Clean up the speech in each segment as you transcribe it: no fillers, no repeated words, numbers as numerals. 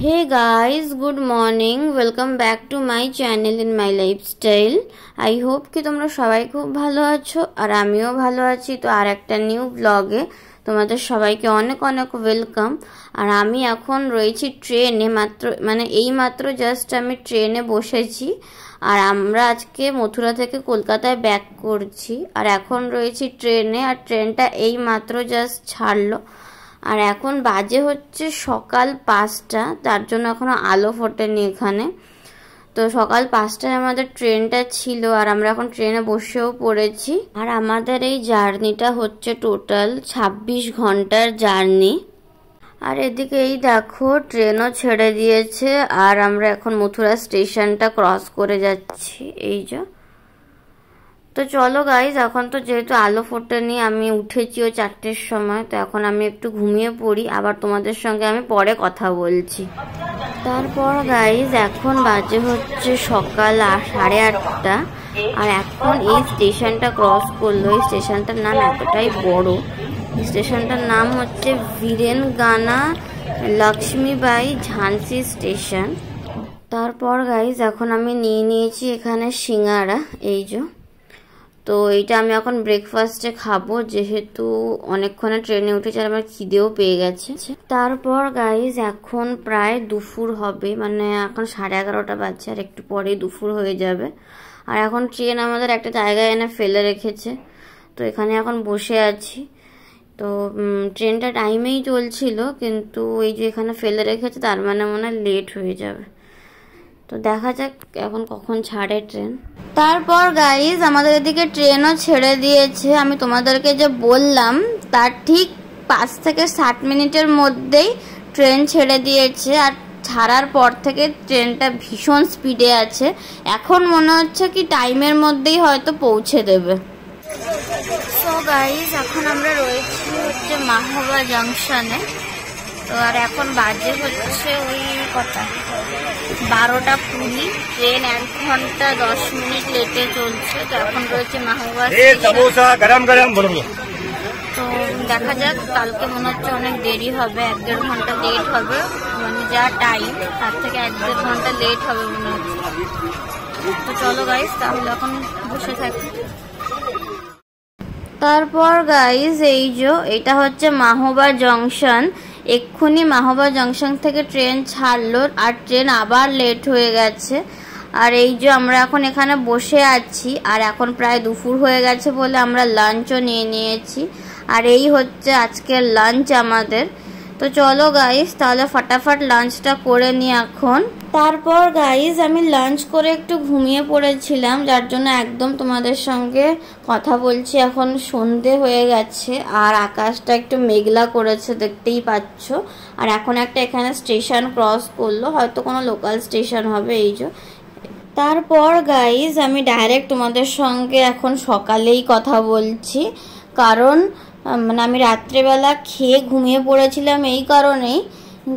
Hey guys, good morning. Welcome back to my channel in my lifestyle. I hope कि তোমরা সবাই খুব ভালো আছো আর আমিও ভালো আছি। তো আর একটা নিউ ব্লগে তোমাদের সবাইকে অনেক অনেক ওয়েলকাম। আর আমি এখন রয়েছি ট্রেনে, এই মাত্র জাস্ট আমি ট্রেনে বসেছি। আর আমরা আজকে মথুরা থেকে কলকাতায় ব্যাক করছি। আর এখন রয়েছি ট্রেনে, আর ট্রেনটা এই মাত্র জাস্ট ছাড়লো। আর এখন বাজে হচ্ছে সকাল 5টা, তার জন্য এখনো আলো ফোটেনি এখানে। তো সকাল 5টায় আমাদের ট্রেনটা ছিল, আর আমরা এখন ট্রেনে বসেও পড়েছি। আর আমাদের এই জার্নিটা হচ্ছে টোটাল 26 ঘন্টার জার্নি। আর এদিকে এই দেখো ট্রেনও ছেড়ে দিয়েছে, আর আমরা এখন মথুরা স্টেশনটা ক্রস করে যাচ্ছি। এই যে, তো চলো গাইজ, এখন তো যেহেতু আলো ফোটেনি, আমি উঠেছিও 4টের সময়, তো এখন আমি একটু ঘুমিয়ে পড়ি, আবার তোমাদের সঙ্গে আমি পরে কথা বলছি। তারপর গাইজ এখন বাজে হচ্ছে সকাল 8:30, আর এখন এই স্টেশনটা ক্রস করলো। এই স্টেশনটার নাম এতটাই বড়, স্টেশনটার নাম হচ্ছে ভিরেনগানা লক্ষ্মীবাই ঝান্সি স্টেশন। তারপর গাইজ এখন আমি নিয়েছি এখানে সিঙ্গারা, এই যে। তো এইটা আমি এখন ব্রেকফাস্টে খাবো, যেহেতু অনেকক্ষণে ট্রেনে উঠেছি আর আমার খিদেও পেয়ে গেছে। তারপর গাইজ এখন প্রায় দুপুর হবে, এখন 11:30 বাজছে, আর একটু পরেই দুপুর হয়ে যাবে। আর এখন ট্রেন আমাদের একটা জায়গায় এনে ফেলে রেখেছে, তো এখানে এখন বসে আছি। তো ট্রেনটা টাইমেই চলছিল, কিন্তু এই যে এখানে ফেলে রেখেছে, তার মনে হয় লেট হয়ে যাবে। তো দেখা যাক এখন কখন ছাড়ে ট্রেন। তারপর গাইজ আমাদের এদিকে ট্রেনও ছেড়ে দিয়েছে। আমি তোমাদেরকে যে বললাম তার ঠিক 5 থেকে 7 মিনিটের মধ্যেই ট্রেন ছেড়ে দিয়েছে। আর ছাড়ার পর থেকে ট্রেনটা ভীষণ স্পিডে আছে। এখন মনে হচ্ছে কি টাইমের মধ্যেই হয়তো পৌঁছে দেবে। সো গাইজ এখন আমরা রয়েছি হচ্ছে মাহোবা জাংশনে। তো আর এখন বাজে হচ্ছে ওই কটা 12:20। ট্রেন 1 ঘন্টা 10 মিনিট লেটে চলছে। তো এখন রয়েছে মাহোবা। তো দেখা যাক, কালকে মনে হচ্ছে অনেক দেরি হবে, 1-1.5 ঘন্টা লেট হবে, যা টাইম তার থেকে 1-1.5 ঘন্টা লেট হবে মনে হচ্ছে। তো চলো গাইজ তাহলে এখন বসে থাকি। তারপর গাইজ এই যে এটা হচ্ছে মাহোবা জংশন। এক্ষুনি মাহোবা জংশন থেকে ট্রেন ছাড়লো, আর ট্রেন আবার লেট হয়ে গেছে। আর এই যে আমরা এখন এখানে বসে আছি, আর এখন প্রায় দুপুর হয়ে গেছে বলে আমরা লাঞ্চও নিয়েছি। আর এই হচ্ছে আজকের লাঞ্চ আমাদের। তো চলো গাইজ তাহলে ফটাফট লাঞ্চটা করে নিই এখন। তারপর গাইজ আমি লাঞ্চ করে একটু ঘুমিয়ে পড়েছিলাম, যার জন্য একদম তোমাদের সঙ্গে কথা বলছি। এখন সন্ধে হয়ে গেছে, আর আকাশটা একটু মেঘলা করেছে, দেখতেই পাচ্ছ। আর এখন একটা এখানে স্টেশন ক্রস করলো, হয়তো কোনো লোকাল স্টেশন হবে, এই যে। তারপর গাইজ আমি ডাইরেক্ট তোমাদের সঙ্গে এখন সকালেই কথা বলছি, কারণ আমি রাত্রেবেলা খেয়ে ঘুমিয়ে পড়েছিলাম এই কারণেই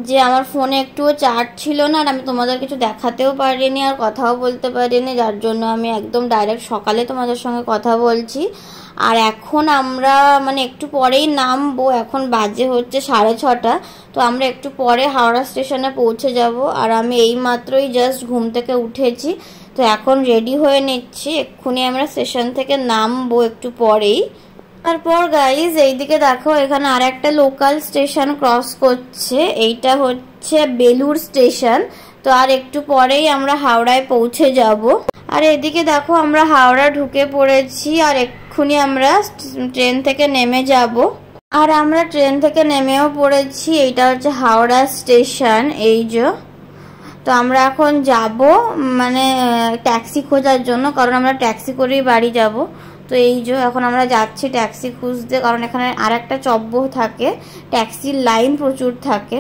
যে আমার ফোনে একটুও চার্জ ছিল না, আর আমি তোমাদের কিছু দেখাতেও পারিনি আর কথাও বলতে পারিনি, যার জন্য আমি একদম ডাইরেক্ট সকালে তোমাদের সঙ্গে কথা বলছি। আর এখন আমরা একটু পরেই নামবো, এখন বাজে হচ্ছে 6:30। তো আমরা একটু পরে হাওড়া স্টেশনে পৌঁছে যাব। আর আমি এই মাত্রই জাস্ট ঘুম থেকে উঠেছি, তো এখন রেডি হয়ে নিচ্ছি, এক্ষুনি আমরা স্টেশন থেকে নামবো একটু পরেই। তারপর গাইজ এইদিকে দেখো এখানে আর একটা লোকাল স্টেশন ক্রস করছে, এইটা হচ্ছে বেলুর স্টেশন। তো আর একটু পরেই আমরা হাওড়ায় পৌঁছে যাব। আর এদিকে দেখো আমরা হাওড়া ঢুকে পড়েছি, আর এক্ষুনি আমরা ট্রেন থেকে নেমে যাব। আর আমরা ট্রেন থেকে নেমেও পড়েছি, এইটা হচ্ছে হাওড়া স্টেশন, এই যে। তো আমরা এখন যাব ট্যাক্সি খোঁজার জন্য, কারণ আমরা ট্যাক্সি করেই বাড়ি যাব। তো এই যে এখন আমরা যাচ্ছি ট্যাক্সি খুঁজতে, কারণ এখানে আর একটা চব্য থাকে, ট্যাক্সির লাইন প্রচুর থাকে।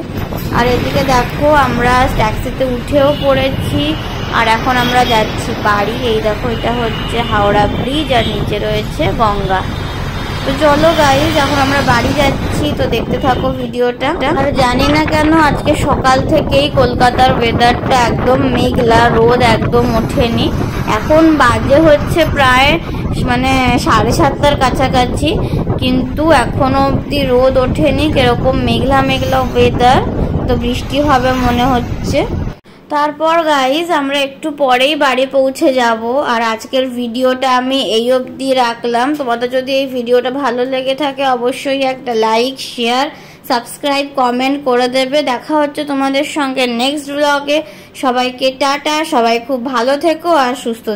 আর এদিকে দেখো আমরা ট্যাক্সিতে উঠেও পড়েছি, আর এখন আমরা যাচ্ছি বাড়ি। এই দেখো এটা হচ্ছে হাওড়া ব্রিজ, আর নিচে রয়েছে গঙ্গা। তো চলো গাইজ এখন আমরা বাড়ি যাচ্ছি, তো দেখতে থাকো ভিডিওটা। আর জানি না কেন আজকে সকাল থেকেই কলকাতার ওয়েদারটা একদম মেঘলা, রোদ একদম ওঠেনি। এখন বাজে হচ্ছে প্রায় 7:30টার কাছাকাছি, কিন্তু এখনো অব্দি রোদ ওঠেনি, কিরকম মেঘলা মেঘলা ওয়েদার। হয়তো বৃষ্টি হবে মনে হচ্ছে। তারপর গাইজ আমরা একটু পরেই বাড়ি পৌঁছে যাব। আর আজকের ভিডিওটা আমি এই অবধি রাখলাম। তোমাদের যদি এই ভিডিওটা ভালো লেগে থাকে অবশ্যই একটা লাইক, শেয়ার, সাবস্ক্রাইব, কমেন্ট করে দেবে। দেখা হচ্ছে তোমাদের সঙ্গে নেক্সট ব্লগে। সবাইকে টাটা, সবাই খুব ভালো থেকো আর সুস্থ থেকো।